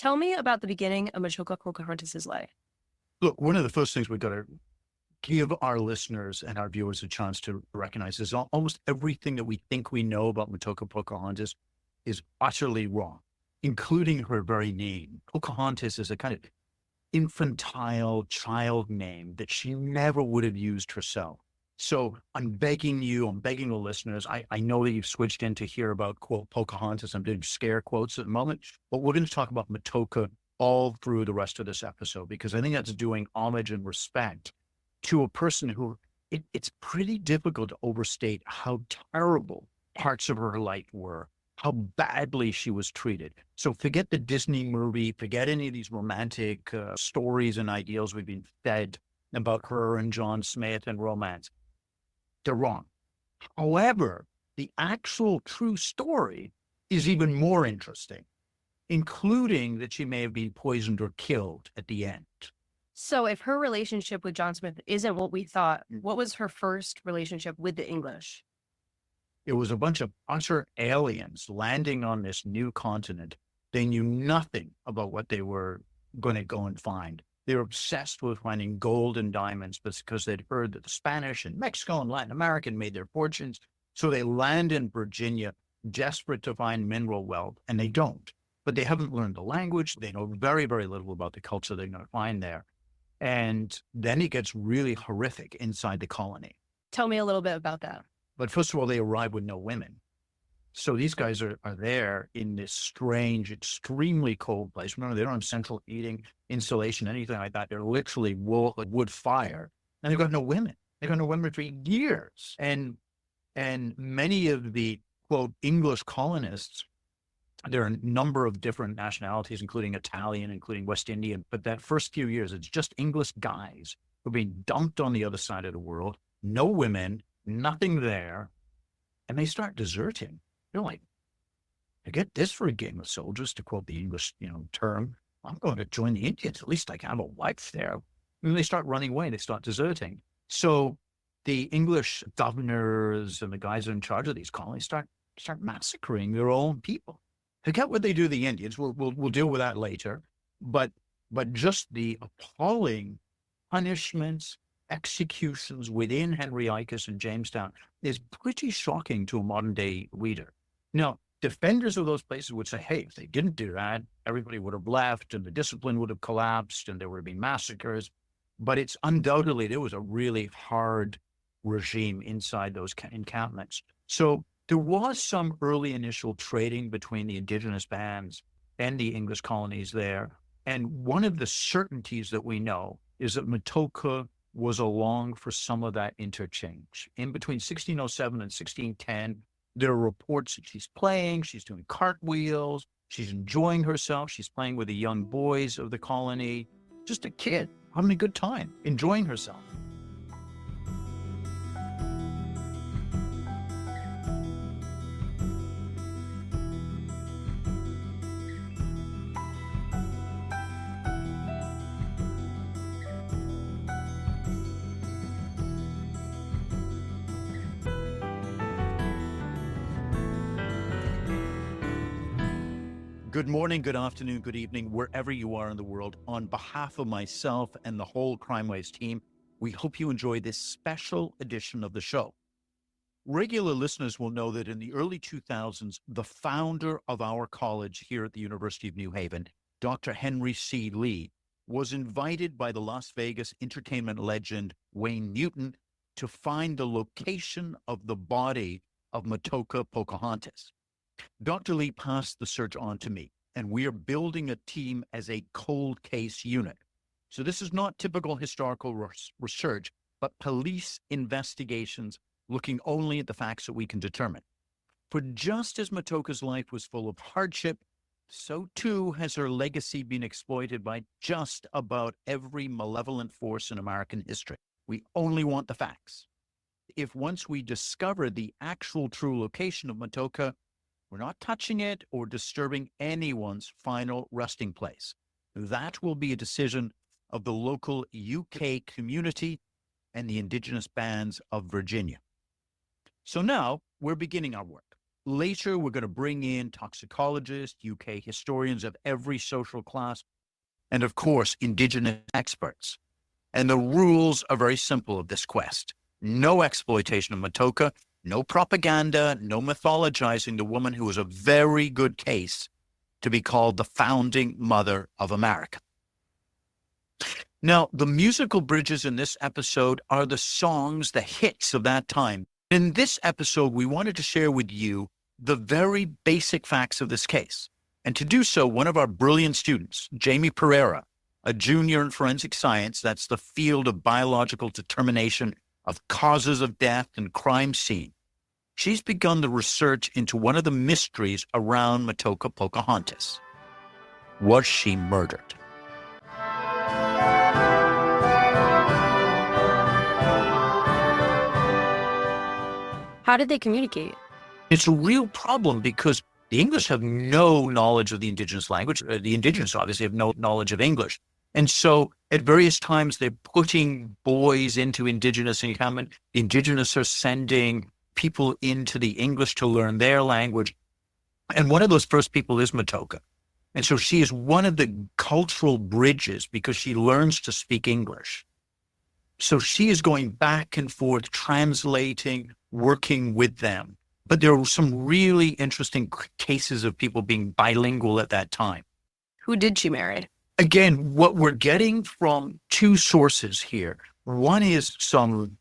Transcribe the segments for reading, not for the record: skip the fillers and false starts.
Tell me about the beginning of Matoaka Pocahontas' life. Look, one of the first things we've got to give our listeners and our viewers a chance to recognize is almost everything that we think we know about Matoaka Pocahontas is utterly wrong, including her very name. Pocahontas is a kind of infantile child name that she never would have used herself. So I'm begging the listeners, I know that you've switched in to hear about, quote, Pocahontas. I'm doing scare quotes at the moment, but we're going to talk about Matoaka all through the rest of this episode, because I think that's doing homage and respect to a person who it's pretty difficult to overstate how terrible parts of her life were, how badly she was treated. So forget the Disney movie, forget any of these romantic stories and ideals we've been fed about her and John Smith and romance. They're wrong. However, the actual true story is even more interesting, including that she may have been poisoned or killed at the end. So if her relationship with John Smith isn't what we thought, what was her first relationship with the English? It was a bunch of utter aliens landing on this new continent. They knew nothing about what they were going to go and find. They were obsessed with finding gold and diamonds because they'd heard that the Spanish and Mexico and Latin America made their fortunes. So they land in Virginia desperate to find mineral wealth, and they don't. But they haven't learned the language. They know very, very little about the culture they're going to find there. And then it gets really horrific inside the colony. Tell me a little bit about that. But first of all, they arrive with no women. So these guys are there in this strange, extremely cold place. Remember, they don't have central heating, insulation, anything like that. They're literally wood fire. And they've got no women. They've got no women for years. And many of the, quote, English colonists, there are a number of different nationalities, including Italian, including West Indian. But that first few years, it's just English guys who are being dumped on the other side of the world. No women, nothing there. And they start deserting. They're like, forget this for a game of soldiers, to quote the English, term. I'm going to join the Indians. At least I can have a wife there. And they start running away. They start deserting. So the English governors and the guys in charge of these colonies start massacring their own people. Forget what they do to the Indians. We'll deal with that later. But just the appalling punishments, executions within Henricus and Jamestown is pretty shocking to a modern day reader. Now, defenders of those places would say, hey, if they didn't do that, everybody would have left and the discipline would have collapsed and there would have been massacres. But it's undoubtedly, there was a really hard regime inside those encampments. So there was some early initial trading between the indigenous bands and the English colonies there. And one of the certainties that we know is that Matoaka was along for some of that interchange. In between 1607 and 1610, there are reports that she's playing, she's doing cartwheels, she's enjoying herself, she's playing with the young boys of the colony, just a kid, having a good time, enjoying herself. Good morning, good afternoon, good evening, wherever you are in the world. On behalf of myself and the whole CrimeWaves team, we hope you enjoy this special edition of the show. Regular listeners will know that in the early 2000s, the founder of our college here at the University of New Haven, Dr. Henry C. Lee, was invited by the Las Vegas entertainment legend Wayne Newton to find the location of the body of Matoaka Pocahontas. Dr. Lee passed the search on to me, and we are building a team as a cold case unit. So this is not typical historical research, but police investigations looking only at the facts that we can determine. For just as Matoaka's life was full of hardship, so too has her legacy been exploited by just about every malevolent force in American history. We only want the facts. If once we discover the actual true location of Matoaka, we're not touching it or disturbing anyone's final resting place. That will be a decision of the local UK community and the indigenous bands of Virginia. So now we're beginning our work. Later, we're going to bring in toxicologists, UK historians of every social class, and of course, indigenous experts. And the rules are very simple of this quest. No exploitation of Matoaka, no propaganda, no mythologizing the woman who was a very good case to be called the founding mother of America. Now, the musical bridges in this episode are the songs, the hits of that time. In this episode, we wanted to share with you the very basic facts of this case. And to do so, one of our brilliant students, Jamie Pereira, a junior in forensic science, that's the field of biological determination of causes of death and crime scene, she's begun the research into one of the mysteries around Matoaka Pocahontas. Was she murdered? How did they communicate? It's a real problem because the English have no knowledge of the indigenous language. The indigenous obviously have no knowledge of English. And so at various times, they're putting boys into indigenous encampment. The indigenous are sending people into the English to learn their language. And one of those first people is Matoaka. And so she is one of the cultural bridges because she learns to speak English. So she is going back and forth, translating, working with them. But there are some really interesting cases of people being bilingual at that time. Who did she marry? Again, what we're getting from two sources here. One is some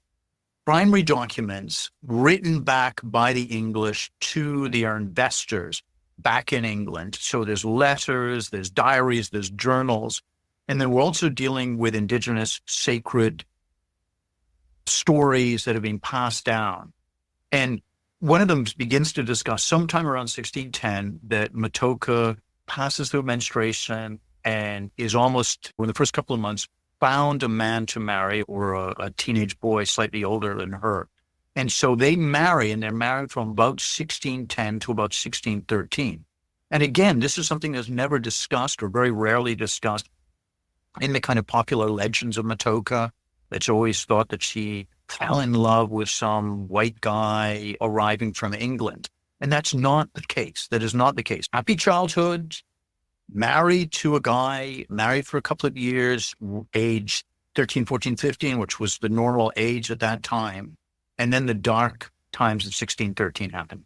primary documents written back by the English to their investors back in England. So there's letters, there's diaries, there's journals. And then we're also dealing with indigenous sacred stories that have been passed down. And one of them begins to discuss sometime around 1610 that Matoaka passes through menstruation and is almost, in the first couple of months, found a man to marry, or a teenage boy slightly older than her. And so they marry, and they're married from about 1610 to about 1613. And again, this is something that's never discussed or very rarely discussed in the kind of popular legends of Matoaka. It's always thought that she fell in love with some white guy arriving from England. And that's not the case. That is not the case. Happy childhood, married to a guy, married for a couple of years, age 13, 14, 15, which was the normal age at that time. And then the dark times of 1613 happened.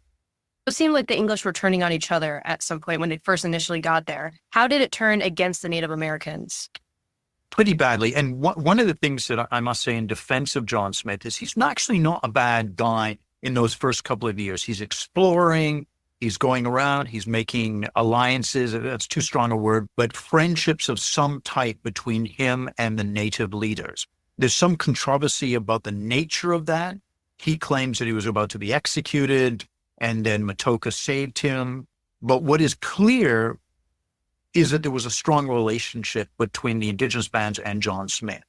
It seemed like the English were turning on each other at some point when they first initially got there. How did it turn against the Native Americans? Pretty badly. And one of the things that I must say in defense of John Smith is he's actually not a bad guy in those first couple of years. He's exploring, he's going around, he's making alliances, that's too strong a word, but friendships of some type between him and the native leaders. There's some controversy about the nature of that. He claims that he was about to be executed, and then Matoaka saved him. But what is clear is that there was a strong relationship between the indigenous bands and John Smith.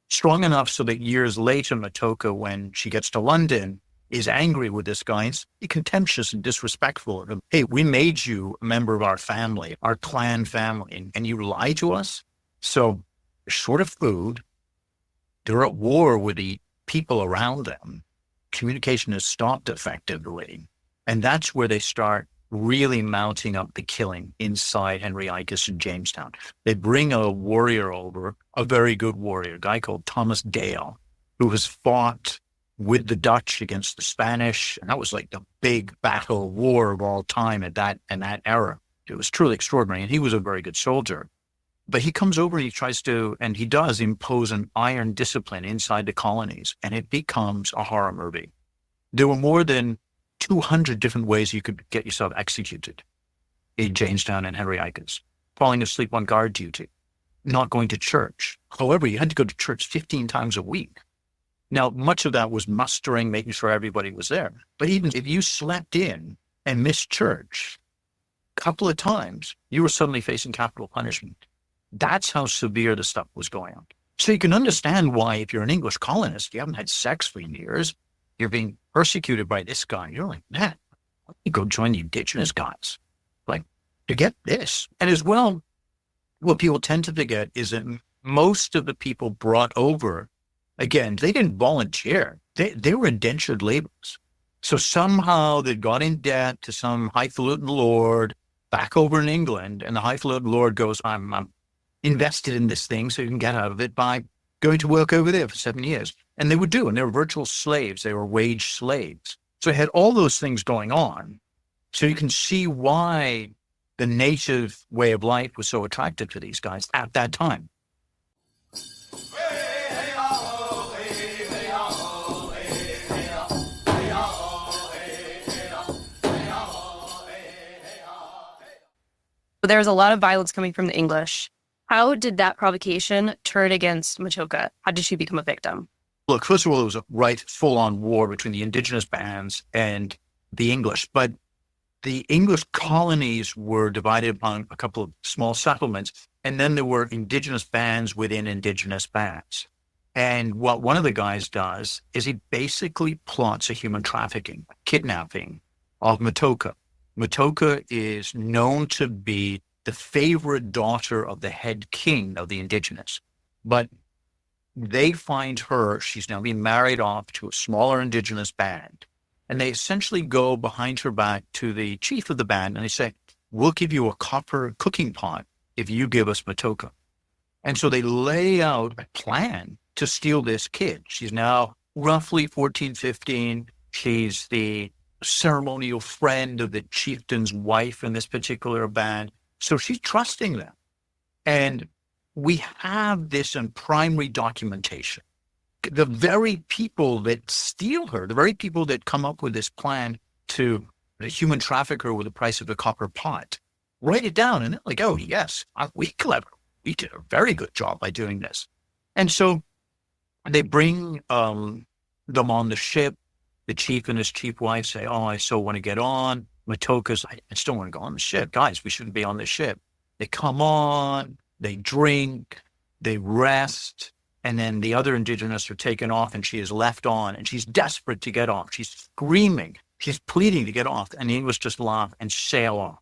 Strong enough so that years later, Matoaka, when she gets to London, is angry with this guy and contemptuous and disrespectful of him. Hey, we made you a member of our family, our clan family, and you lie to us? So short of food, they're at war with the people around them. Communication is stopped effectively. And that's where they start really mounting up the killing inside Henricus and Jamestown. They bring a warrior over, a very good warrior, a guy called Thomas Dale, who has fought with the Dutch against the Spanish. And that was like the big battle war of all time in that era. It was truly extraordinary. And he was a very good soldier. But he comes over and he tries to, and he does impose an iron discipline inside the colonies. And it becomes a horror movie. There were more than 200 different ways you could get yourself executed in Jamestown and Henricus. Falling asleep on guard duty, not going to church. However, you had to go to church 15 times a week. Now, much of that was mustering, making sure everybody was there. But even if you slept in and missed church a couple of times, you were suddenly facing capital punishment. That's how severe the stuff was going on. So you can understand why, if you're an English colonist, you haven't had sex for years, you're being persecuted by this guy. You're like, man, why don't you go join the indigenous guys? Like, to get this. And as well, what people tend to forget is that most of the people brought over, again, they didn't volunteer. They were indentured laborers. So somehow they got in debt to some highfalutin lord back over in England, and the highfalutin lord goes, I'm invested in this thing so you can get out of it by going to work over there for 7 years. And they would do, and they were virtual slaves. They were wage slaves. So it had all those things going on. So you can see why the native way of life was so attractive to these guys at that time. But there was a lot of violence coming from the English. How did that provocation turn against Matoaka? How did she become a victim? Look, first of all, it was a full-on war between the indigenous bands and the English. But the English colonies were divided upon a couple of small settlements, and then there were indigenous bands within indigenous bands. And what one of the guys does is he basically plots a human trafficking, kidnapping of Matoaka. Matoaka is known to be the favorite daughter of the head king of the indigenous. But they find her, she's now being married off to a smaller indigenous band. And they essentially go behind her back to the chief of the band and they say, we'll give you a copper cooking pot if you give us Matoaka. And so they lay out a plan to steal this kid. She's now roughly 14, 15. She's the ceremonial friend of the chieftain's wife in this particular band. So she's trusting them. And we have this in primary documentation. The very people that steal her, the very people that come up with this plan to human traffic her with the price of a copper pot, write it down and they're like, oh, yes, we clever. We did a very good job by doing this. And so they bring them on the ship. The chief and his chief wife say, oh, I so want to get on. Matoaka's, I still want to go on the ship. Guys, we shouldn't be on the ship. They come on, they drink, they rest, and then the other indigenous are taken off and she is left on and she's desperate to get off. She's screaming. She's pleading to get off, and the English just laugh and sail off.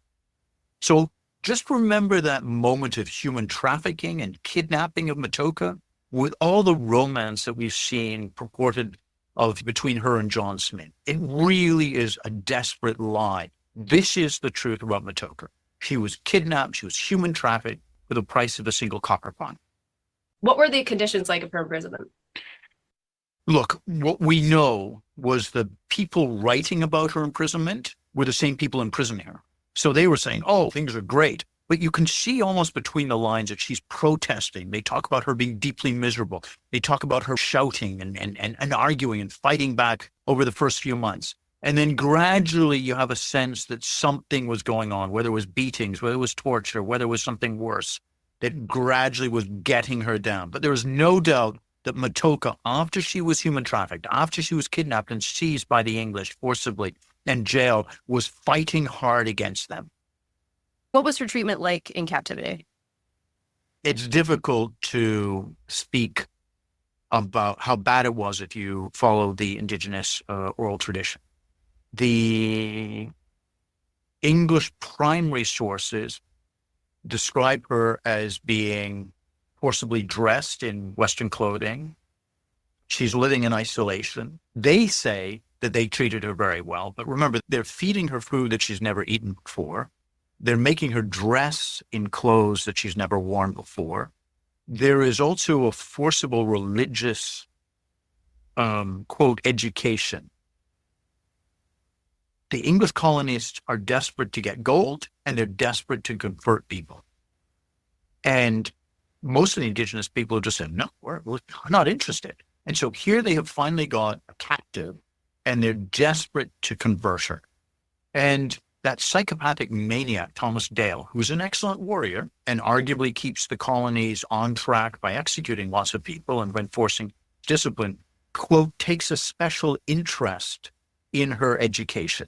So just remember that moment of human trafficking and kidnapping of Matoaka with all the romance that we've seen purported of between her and John Smith. It really is a desperate lie. This is the truth about Matoaka. She was kidnapped. She was human trafficked for the price of a single copper pot. What were the conditions like of her imprisonment? Look, what we know was the people writing about her imprisonment were the same people imprisoning her. So they were saying, oh, things are great. But you can see almost between the lines that she's protesting. They talk about her being deeply miserable. They talk about her shouting and arguing and fighting back over the first few months. And then gradually you have a sense that something was going on, whether it was beatings, whether it was torture, whether it was something worse, that gradually was getting her down. But there was no doubt that Matoaka, after she was human trafficked, after she was kidnapped and seized by the English forcibly and jailed, was fighting hard against them. What was her treatment like in captivity? It's difficult to speak about how bad it was if you follow the indigenous oral tradition. The English primary sources describe her as being forcibly dressed in Western clothing. She's living in isolation. They say that they treated her very well, but remember, they're feeding her food that she's never eaten before. They're making her dress in clothes that she's never worn before. There is also a forcible religious, quote, education. The English colonists are desperate to get gold, and they're desperate to convert people. And most of the indigenous people have just said, no, we're not interested. And so here they have finally got a captive, and they're desperate to convert her. And that psychopathic maniac, Thomas Dale, who's an excellent warrior and arguably keeps the colonies on track by executing lots of people and when forcing discipline, quote, takes a special interest in her education.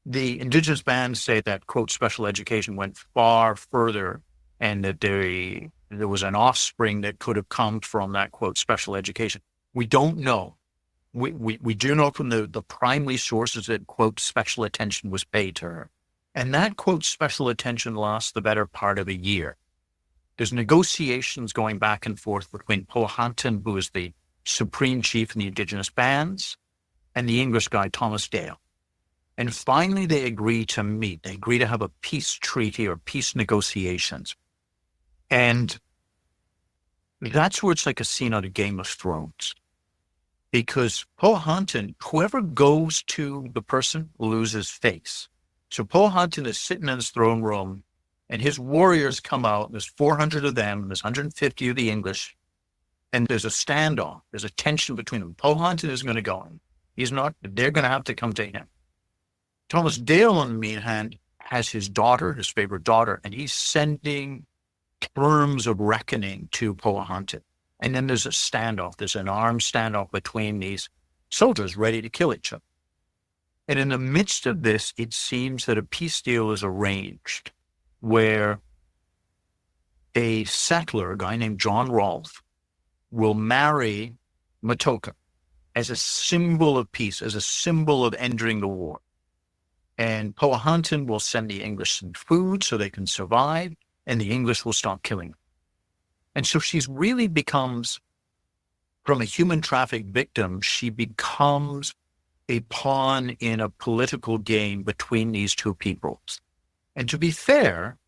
The indigenous bands say that, quote, special education went far further and that there was an offspring that could have come from that, quote, special education. We don't know. We do know from the primary sources that, quote, special attention was paid to her. And that, quote, special attention lasts the better part of a year. There's negotiations going back and forth between Powhatan, who is the supreme chief in the indigenous bands, and the English guy, Thomas Dale. And finally, they agree to meet. They agree to have a peace treaty or peace negotiations. And that's where it's like a scene out of Game of Thrones. Because Powhatan, whoever goes to the person loses face. So Powhatan is sitting in his throne room, and his warriors come out. There's 400 of them, there's 150 of the English, and there's a standoff. There's a tension between them. Powhatan is going to go in. He's not, they're going to have to come to him. Thomas Dale, on the other hand, has his daughter, his favorite daughter, and he's sending terms of reckoning to Powhatan. And then there's a standoff. There's an armed standoff between these soldiers ready to kill each other. And in the midst of this, it seems that a peace deal is arranged where a settler, a guy named John Rolfe, will marry Matoaka as a symbol of peace, as a symbol of ending the war. And Powhatan will send the English some food so they can survive, and the English will stop killing them. And so she's really becomes, from a human traffic victim, she becomes a pawn in a political game between these two peoples. And to be fair,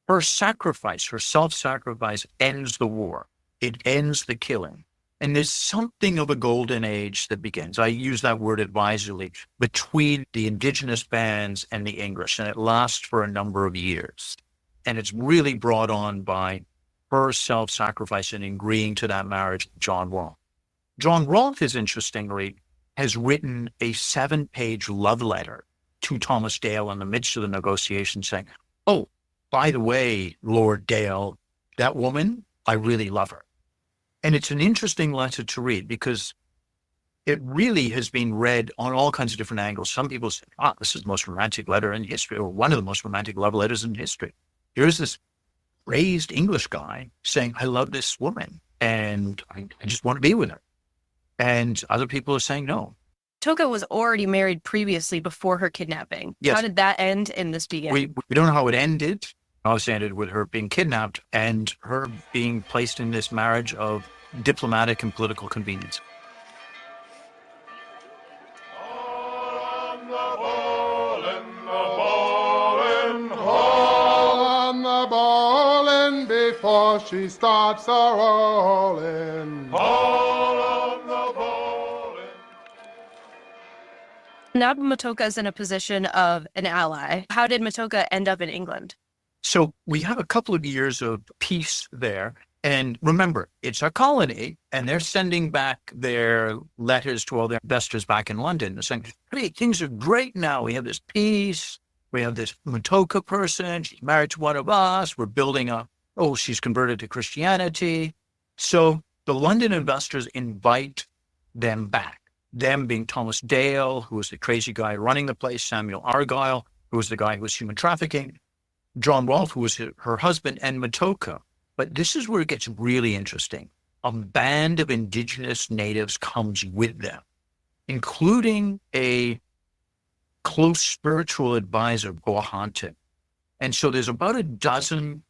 her sacrifice, her self-sacrifice ends the war. It ends the killing. And there's something of a golden age that begins. I use that word advisedly, between the indigenous bands and the English, and it lasts for a number of years. And it's really brought on by her self-sacrifice and agreeing to that marriage with John Rolfe. John Rolfe, interestingly, has written a 7-page love letter to Thomas Dale in the midst of the negotiation saying, oh, by the way, Lord Dale, that woman, I really love her. And it's an interesting letter to read because it really has been read on all kinds of different angles. Some people say, this is the most romantic letter in history, or one of the most romantic love letters in history. Here's this raised English guy saying, I love this woman and I just want to be with her. And other people are saying no. Matoaka was already married previously before her kidnapping. Yes. How did that end and this begin? We don't know how it ended. Obviously ended with her being kidnapped and her being placed in this marriage of diplomatic and political convenience. Before she starts a-rolling. Now Matoaka is in a position of an ally. How did Matoaka end up in England? So we have a couple of years of peace there. And remember, it's a colony, and they're sending back their letters to all their investors back in London. They're saying, hey, things are great now. We have this peace. We have this Matoaka person. She's married to one of us. We're building a she's converted to Christianity. So the London investors invite them back, them being Thomas Dale, who was the crazy guy running the place, Samuel Argyle, who was the guy who was human trafficking, John Rolfe, who was her husband, and Matoaka. But this is where it gets really interesting. A band of indigenous natives comes with them, including a close spiritual advisor, Powhatan. And so there's about a dozen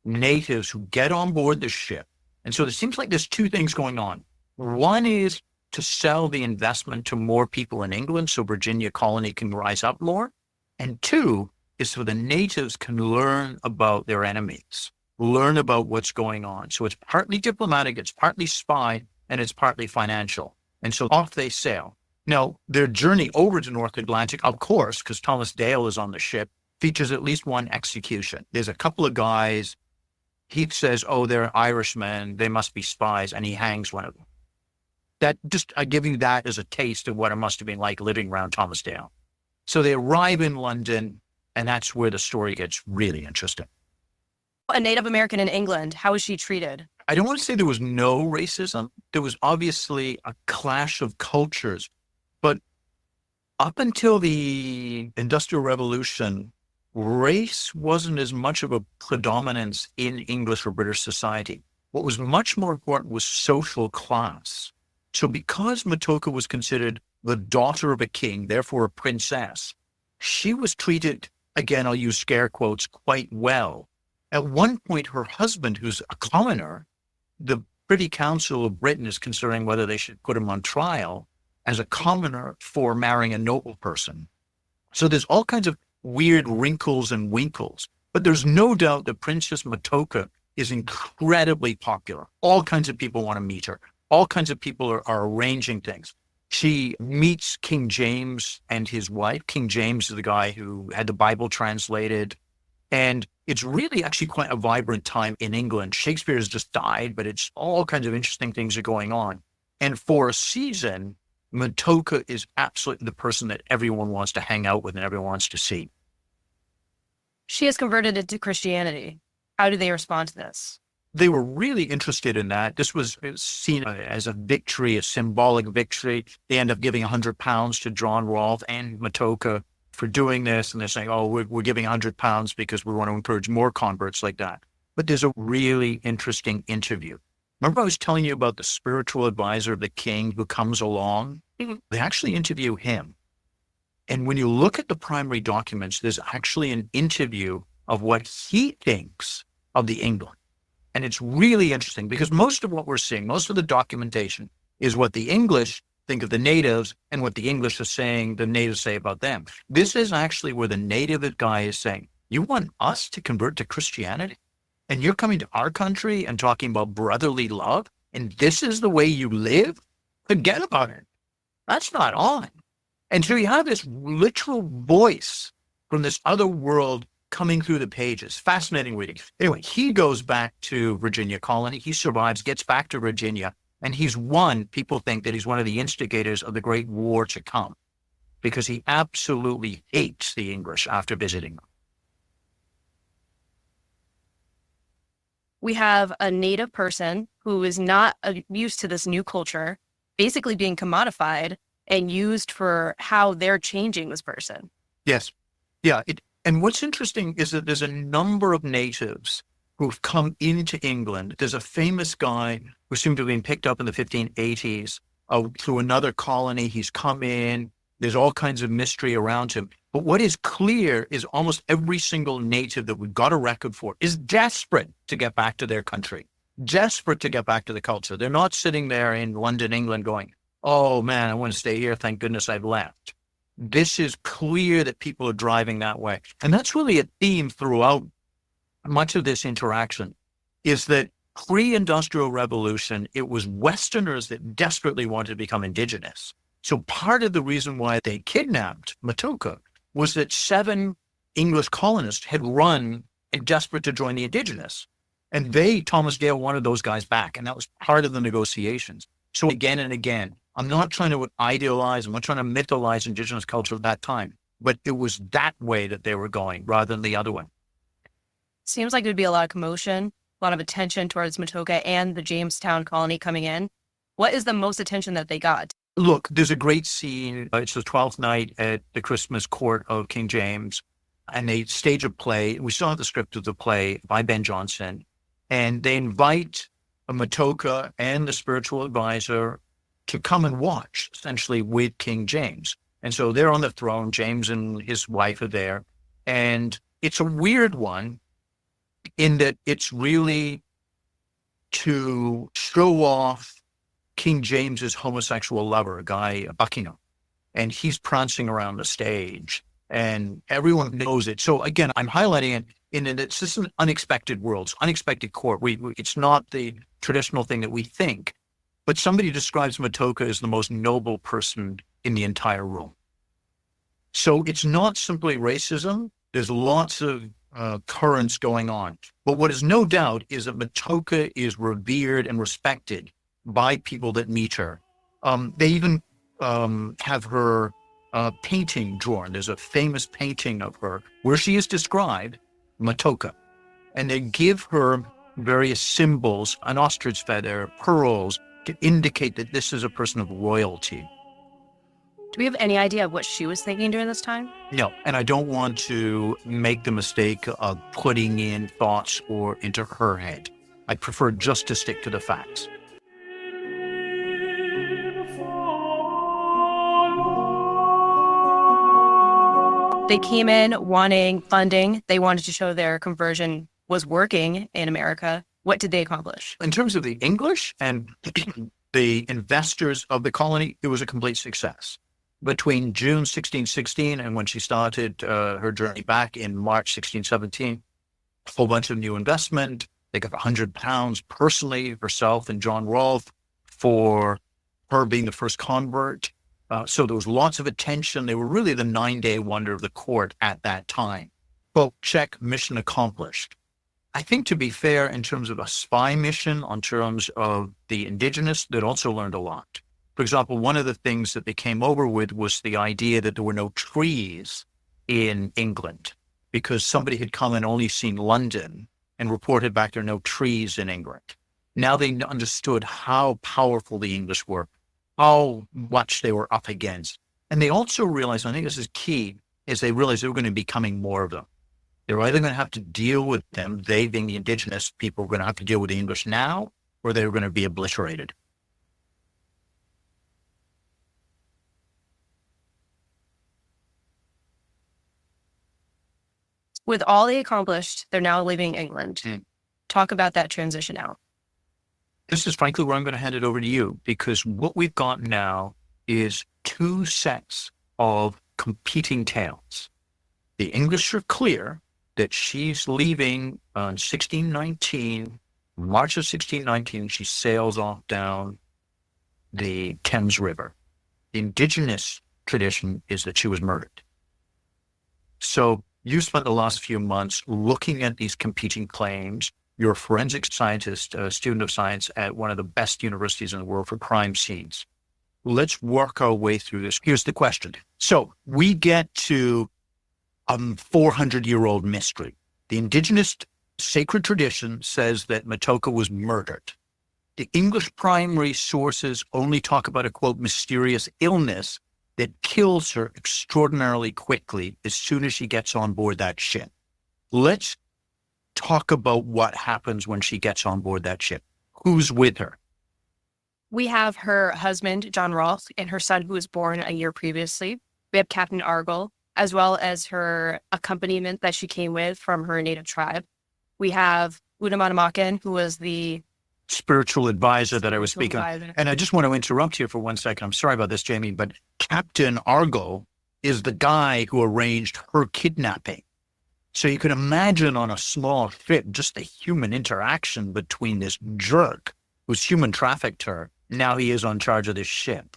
natives who get on board the ship. And so it seems like there's two things going on. One is to sell the investment to more people in England so Virginia colony can rise up more. And two is so the natives can learn about their enemies, learn about what's going on. So it's partly diplomatic, it's partly spy, and it's partly financial. And so off they sail. Now, their journey over to North Atlantic, of course, because Thomas Dale is on the ship, features at least one execution. There's a couple of guys. He says, they're Irishmen, they must be spies, and he hangs one of them. That just, I give you that as a taste of what it must have been like living around Thomas Dale. So they arrive in London, and that's where the story gets really interesting. A Native American in England, how was she treated? I don't want to say there was no racism. There was obviously a clash of cultures. But up until the Industrial Revolution, race wasn't as much of a predominance in English or British society. What was much more important was social class. So because Matoaka was considered the daughter of a king, therefore a princess, she was treated, again, I'll use scare quotes, quite well. At one point, her husband, who's a commoner, the Privy Council of Britain is considering whether they should put him on trial. as a commoner for marrying a noble person. So there's all kinds of weird wrinkles and winkles, but there's no doubt that Princess Matoaka is incredibly popular. All kinds of people want to meet her. All kinds of people are arranging things. She meets King James and his wife. King James is the guy who had the Bible translated. And it's really actually quite a vibrant time in England. Shakespeare has just died, but it's all kinds of interesting things are going on. And for a season, Matoaka is absolutely the person that everyone wants to hang out with and everyone wants to see. She has converted into Christianity. How do they respond to this? They were really interested in that. This was seen as a victory, a symbolic victory. They end up giving £100 to John Rolfe and Matoaka for doing this. And they're saying, oh, we're giving £100 because we want to encourage more converts like that. But there's a really interesting interview. Remember I was telling you about the spiritual advisor of the king who comes along? Mm-hmm. They actually interview him. And when you look at the primary documents, there's actually an interview of what he thinks of the England. And it's really interesting because most of what we're seeing, most of the documentation is what the English think of the natives and what the English are saying, the natives say about them. This is actually where the native guy is saying, you want us to convert to Christianity? And you're coming to our country and talking about brotherly love? And this is the way you live? Forget about it. That's not on. And so you have this literal voice from this other world coming through the pages. Fascinating reading. Anyway, he goes back to Virginia colony. He survives, gets back to Virginia, and people think that he's one of the instigators of the Great War to come because he absolutely hates the English after visiting them. We have a native person who is not used to this new culture, basically being commodified and used for how they're changing this person. Yes. Yeah. And what's interesting is that there's a number of natives who've come into England. There's a famous guy who seemed to have been picked up in the 1580s through another colony. He's come in. There's all kinds of mystery around him. But what is clear is almost every single native that we've got a record for is desperate to get back to their country, desperate to get back to the culture. They're not sitting there in London, England going, oh man, I want to stay here. Thank goodness I've left. This is clear that people are driving that way. And that's really a theme throughout much of this interaction, is that pre-industrial revolution, it was Westerners that desperately wanted to become indigenous. So part of the reason why they kidnapped Matoaka was that 7 English colonists had run and desperate to join the indigenous. And Thomas Dale wanted those guys back. And that was part of the negotiations. So again and again, I'm not trying to idealize, I'm not trying to mythologize indigenous culture at that time, but it was that way that they were going rather than the other one. Seems like there'd be a lot of commotion, a lot of attention towards Matoaka and the Jamestown colony coming in. What is the most attention that they got? Look, there's a great scene. It's the 12th night at the Christmas court of King James, and they stage a play. We still have the script of the play by Ben Jonson, and they invite Matoaka and the spiritual advisor to come and watch, essentially, with King James. And so they're on the throne. James and his wife are there. And it's a weird one in that it's really to show off King James's homosexual lover, a guy, Buckingham. And he's prancing around the stage. And everyone knows it. So again, I'm highlighting it in that it's just an unexpected world, it's unexpected court. It's not the traditional thing that we think. But somebody describes Matoaka as the most noble person in the entire room. So it's not simply racism. There's lots of currents going on. But what is no doubt is that Matoaka is revered and respected by people that meet her. They even have her painting drawn. There's a famous painting of her where she is described, Matoaka. And they give her various symbols, an ostrich feather, pearls, to indicate that this is a person of royalty. Do we have any idea of what she was thinking during this time? No, and I don't want to make the mistake of putting in thoughts into her head. I prefer just to stick to the facts. They came in wanting funding. They wanted to show their conversion was working in America. What did they accomplish? In terms of the English, and The investors of the colony, it was a complete success. Between June 1616 and when she started her journey back in March 1617, a whole bunch of new investment. They got £100 personally, herself and John Rolfe, for her being the first convert. So there was lots of attention. They were really the 9-day wonder of the court at that time. Well, check, mission accomplished. I think, to be fair, in terms of a spy mission, on terms of the indigenous, they'd also learned a lot. For example, one of the things that they came over with was the idea that there were no trees in England, because somebody had come and only seen London and reported back there are no trees in England. Now they understood how powerful the English were, how much they were up against. And they also realized, I think this is key, is they realized there were going to be coming more of them. They were either going to have to deal with them, they being the indigenous people, were going to have to deal with the English now, or they were going to be obliterated. With all they accomplished, they're now leaving England. Talk about that transition out. This is frankly where I'm going to hand it over to you, because what we've got now is two sets of competing tales. The English are clear that she's leaving on 1619, March of 1619, she sails off down the Thames River. The indigenous tradition is that she was murdered. So you spent the last few months looking at these competing claims. You're a forensic scientist, a student of science at one of the best universities in the world for crime scenes. Let's work our way through this. Here's the question. So we get to a 400-year-old mystery. The indigenous sacred tradition says that Matoaka was murdered. The English primary sources only talk about a, quote, mysterious illness that kills her extraordinarily quickly as soon as she gets on board that ship. Let's talk about what happens when she gets on board that ship. Who's with her? We have her husband, John Rolfe, and her son, who was born a year previously. We have Captain Argyle, as well as her accompaniment that she came with from her native tribe. We have Unamanamakan, who was the spiritual advisor that I was speaking of. And I just want to interrupt here for 1 second. I'm sorry about this, Jamie, but Captain Argyle is the guy who arranged her kidnapping. So you can imagine on a small ship, just the human interaction between this jerk who's human trafficked her. Now he is on charge of this ship.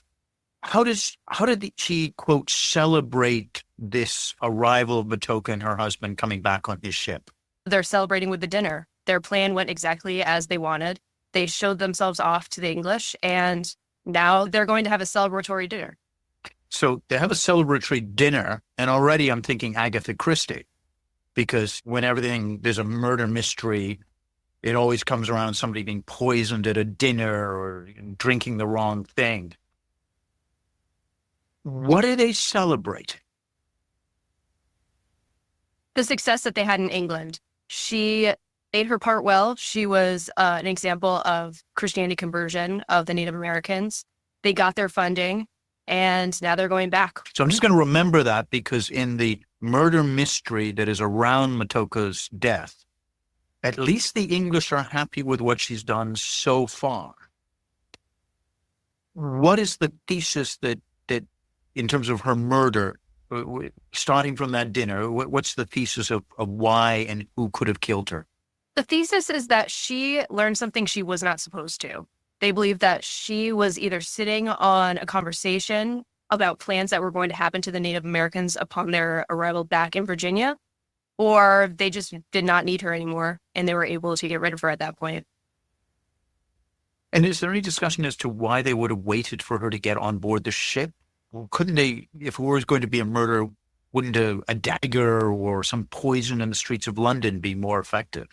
How did she, quote, celebrate this arrival of Matoaka and her husband coming back on his ship? They're celebrating with the dinner. Their plan went exactly as they wanted. They showed themselves off to the English, and now they're going to have a celebratory dinner. So they have a celebratory dinner, and already I'm thinking Agatha Christie, because when there's a murder mystery, it always comes around somebody being poisoned at a dinner or drinking the wrong thing. What are they celebrating? The success that they had in England. She made her part well. She was an example of Christianity conversion of the Native Americans. They got their funding, and now they're going back. So I'm just going to remember that, because in the murder mystery that is around Matoaka's death, at least the English are happy with what she's done so far. What is the thesis that in terms of her murder, starting from that dinner, what's the thesis of why and who could have killed her? The thesis is that she learned something she was not supposed to. They believe that she was either sitting on a conversation about plans that were going to happen to the Native Americans upon their arrival back in Virginia, or they just did not need her anymore, and they were able to get rid of her at that point. And is there any discussion as to why they would have waited for her to get on board the ship? Couldn't they, if it was going to be a murder, wouldn't a dagger or some poison in the streets of London be more effective?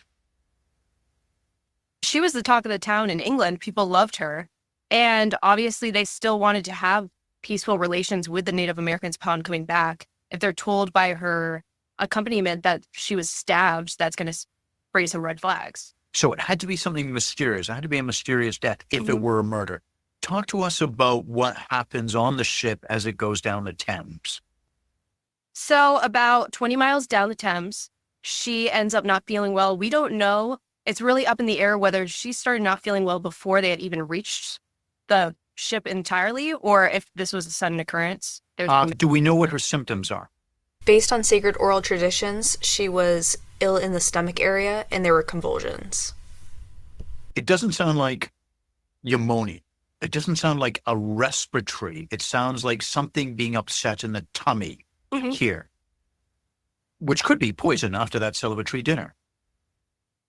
She was the talk of the town in England. People loved her. And obviously they still wanted to have peaceful relations with the Native Americans upon coming back. If they're told by her accompaniment that she was stabbed, that's going to raise some red flags. So it had to be something mysterious. It had to be a mysterious death if it were a murder. Talk to us about what happens on the ship as it goes down the Thames. So about 20 miles down the Thames, she ends up not feeling well. We don't know. It's really up in the air whether she started not feeling well before they had even reached the ship entirely or if this was a sudden occurrence. Do we know what her symptoms are? Based on sacred oral traditions, she was ill in the stomach area and there were convulsions. It doesn't sound like pneumonia. It doesn't sound like a respiratory. It sounds like something being upset in the tummy here, which could be poison after that celebratory dinner.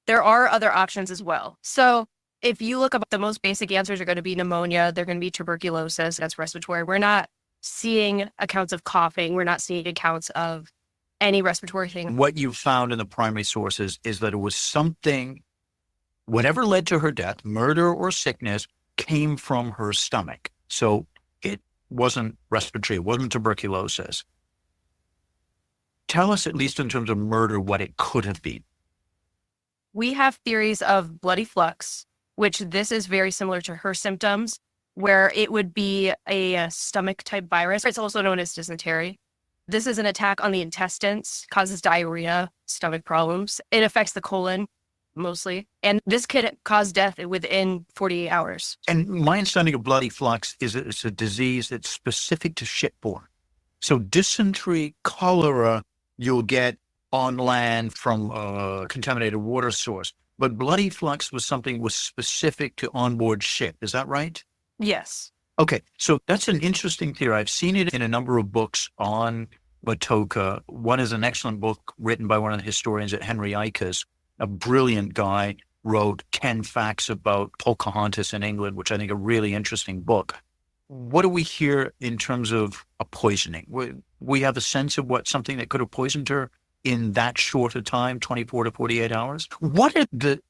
There are other options as well. So if you look up, the most basic answers are going to be pneumonia. They're going to be tuberculosis. That's respiratory. We're not seeing accounts of coughing. We're not seeing accounts of any respiratory thing. What you found in the primary sources is that it was something, whatever led to her death, murder or sickness, came from her stomach. So it wasn't respiratory. It wasn't tuberculosis. Tell us, at least in terms of murder, what it could have been. We have theories of bloody flux, which this is very similar to her symptoms, where it would be a stomach type virus. It's also known as dysentery. This is an attack on the intestines, causes diarrhea, stomach problems. It affects the colon mostly. And this could cause death within 48 hours. And my understanding of bloody flux is that it's a disease that's specific to shipborne. So dysentery, cholera, you'll get on land from a contaminated water source. But bloody flux was something was specific to onboard ship. Is that right? Yes. Okay, so that's an interesting theory. I've seen it in a number of books on Matoaka. One is an excellent book written by one of the historians at Henry Ikas, a brilliant guy, wrote 10 facts about Pocahontas in England, which I think a really interesting book. What do we hear in terms of a poisoning? We have a sense of what something that could have poisoned her in that short a time, 24 to 48 hours. What are the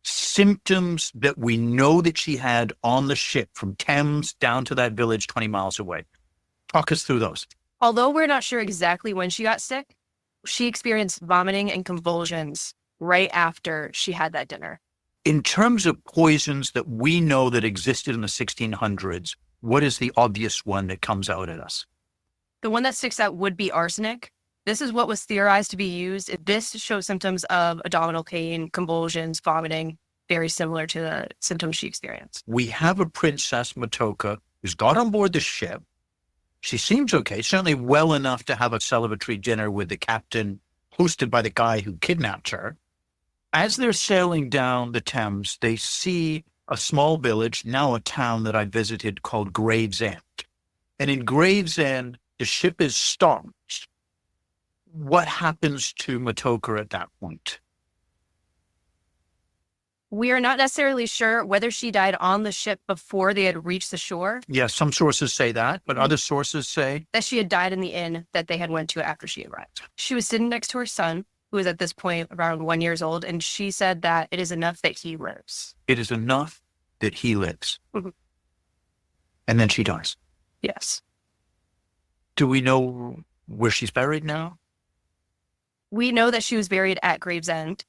symptoms that we know that she had on the ship from Thames down to that village 20 miles away? Talk us through those. Although we're not sure exactly when she got sick, she experienced vomiting and convulsions right after she had that dinner. In terms of poisons that we know that existed in the 1600s, what is the obvious one that comes out at us? The one that sticks out would be arsenic. This is what was theorized to be used. This shows symptoms of abdominal pain, convulsions, vomiting, very similar to the symptoms she experienced. We have a Princess Matoaka who's got on board the ship. She seems okay, certainly well enough to have a celebratory dinner with the captain, hosted by the guy who kidnapped her. As they're sailing down the Thames, they see a small village, now a town that I visited, called Gravesend. And in Gravesend, the ship is stopped. What happens to Matoaka at that point? We are not necessarily sure whether she died on the ship before they had reached the shore. Yes, some sources say that, but other sources say that she had died in the inn that they had went to after she arrived. She was sitting next to her son, who was at this point around 1 year old, and she said that it is enough that he lives. It is enough that he lives. Mm-hmm. And then she dies. Yes. Do we know where she's buried now? We know that she was buried at Gravesend.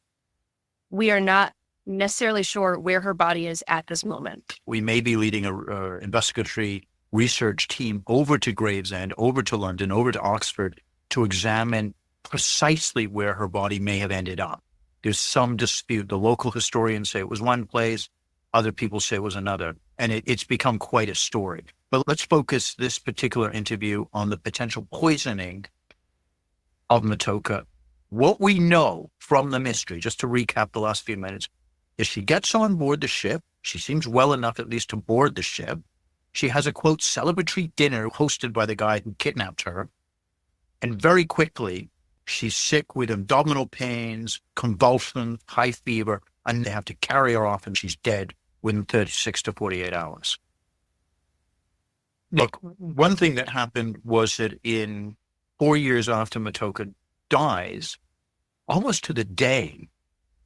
We are not necessarily sure where her body is at this moment. We may be leading a investigatory research team over to Gravesend, over to London, over to Oxford to examine precisely where her body may have ended up. There's some dispute. The local historians say it was one place, other people say it was another, and it's become quite a story. But let's focus this particular interview on the potential poisoning of Matoaka. What we know from the mystery, just to recap the last few minutes, is she gets on board the ship. She seems well enough at least to board the ship. She has a, quote, celebratory dinner hosted by the guy who kidnapped her. And very quickly, she's sick with abdominal pains, convulsions, high fever, and they have to carry her off and she's dead within 36 to 48 hours. Look, one thing that happened was that in 4 years after Matoaka dies, almost to the day,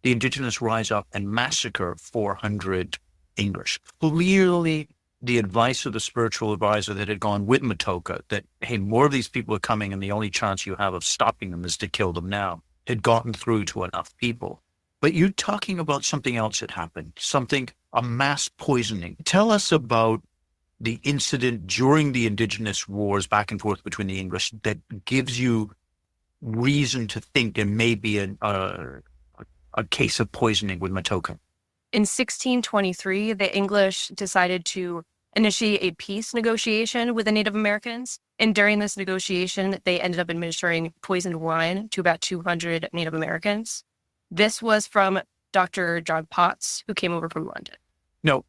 the indigenous rise up and massacre 400 English. Clearly, the advice of the spiritual advisor that had gone with Matoaka, that, hey, more of these people are coming and the only chance you have of stopping them is to kill them now, had gotten through to enough people. But you're talking about something else that happened, a mass poisoning. Tell us about the incident during the indigenous wars back and forth between the English that gives you reason to think there may be a case of poisoning with Matoaka. In 1623, the English decided to initiate a peace negotiation with the Native Americans. And during this negotiation, they ended up administering poisoned wine to about 200 Native Americans. This was from Dr. John Potts, who came over from London. No.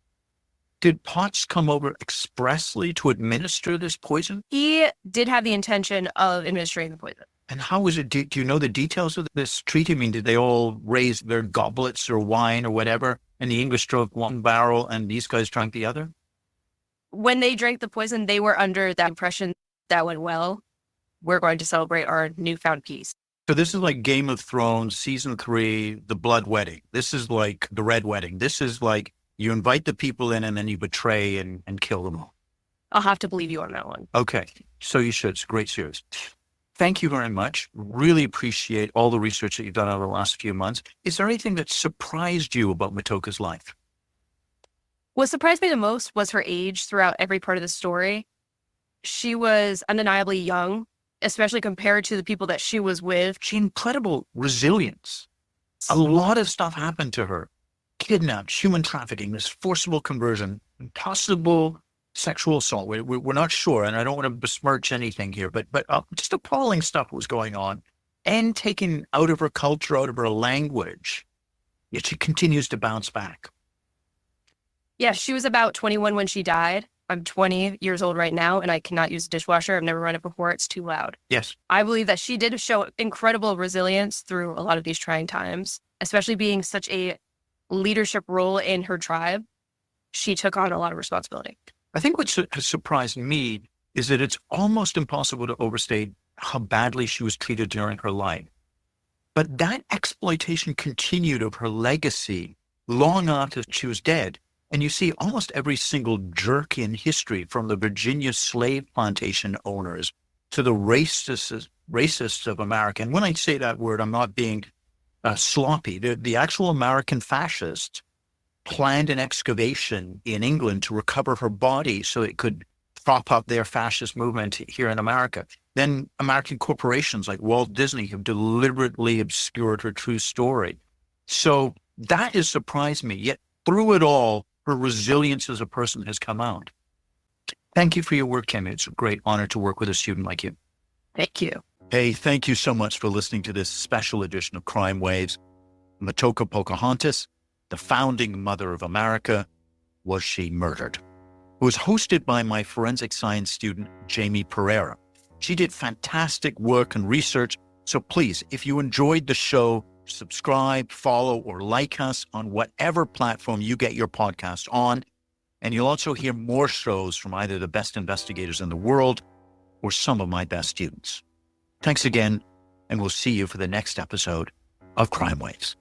Did Potts come over expressly to administer this poison? He did have the intention of administering the poison. And how was it? Do you know the details of this treaty? I mean, did they all raise their goblets or wine or whatever, and the English drank one barrel and these guys drank the other? When they drank the poison, they were under that impression that went well. We're going to celebrate our newfound peace. So this is like Game of Thrones, season 3, the blood wedding. This is like the red wedding. This is like you invite the people in and then you betray and kill them all. I'll have to believe you on that one. Okay. So you should. It's a great series. Thank you very much. Really appreciate all the research that you've done over the last few months. Is there anything that surprised you about Matoaka's life? What surprised me the most was her age throughout every part of the story. She was undeniably young, especially compared to the people that she was with. She had incredible resilience. A lot of stuff happened to her. Kidnapped, human trafficking, this forcible conversion, possible sexual assault. We're not sure, and I don't want to besmirch anything here, but just appalling stuff was going on, and taken out of her culture, out of her language. Yet she continues to bounce back. Yeah, she was about 21 when she died. I'm 20 years old right now, and I cannot use a dishwasher. I've never run it before. It's too loud. Yes. I believe that she did show incredible resilience through a lot of these trying times, especially being such a leadership role in her tribe. She took on a lot of responsibility. I think what has surprised me is that it's almost impossible to overstate how badly she was treated during her life. But that exploitation continued of her legacy long after she was dead. And you see almost every single jerk in history, from the Virginia slave plantation owners to the racists of America. And when I say that word, I'm not being sloppy. The actual American fascists planned an excavation in England to recover her body so it could prop up their fascist movement here in America. Then American corporations like Walt Disney have deliberately obscured her true story. So that has surprised me. Yet through it all, her resilience as a person has come out. Thank you for your work, Kim. It's a great honor to work with a student like you. Thank you. Hey, thank you so much for listening to this special edition of Crime Waves. Matoaka Pocahontas, the founding mother of America, was she murdered? It was hosted by my forensic science student, Jamie Pereira. She did fantastic work and research. So please, if you enjoyed the show, subscribe, follow, or like us on whatever platform you get your podcast on. And you'll also hear more shows from either the best investigators in the world or some of my best students. Thanks again, and we'll see you for the next episode of Crime Waves.